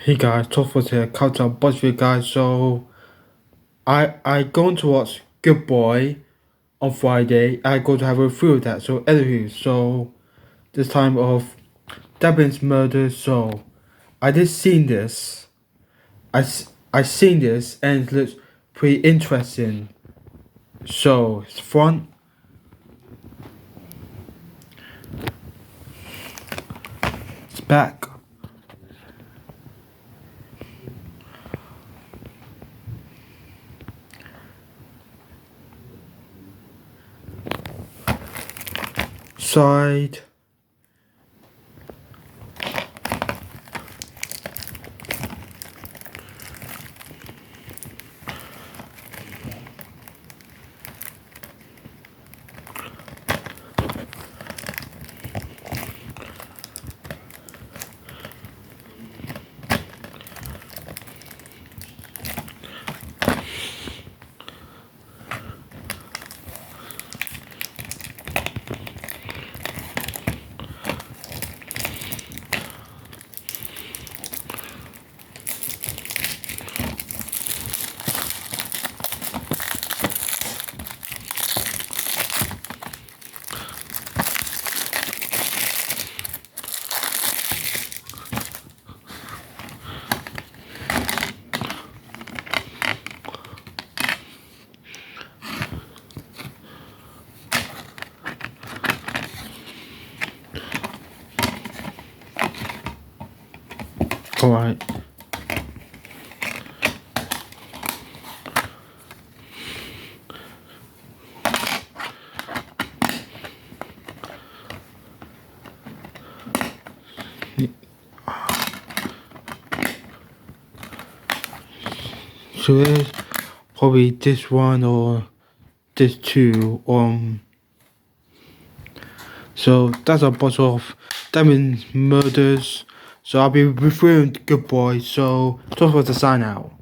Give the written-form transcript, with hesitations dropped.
Hey guys, Toffles here, Culture Buzz for you guys. So I going to watch Good Boy on Friday. I go to have a review of that. So anyway, so this time of Dublin's murder. So I just seen this. I seen this and it looks pretty interesting. So it's front, it's back, side. Alright. So there's probably this one or this two. So that's a bunch of Diamond murders. So I'll be reviewing Good Boy. So just for the sign out.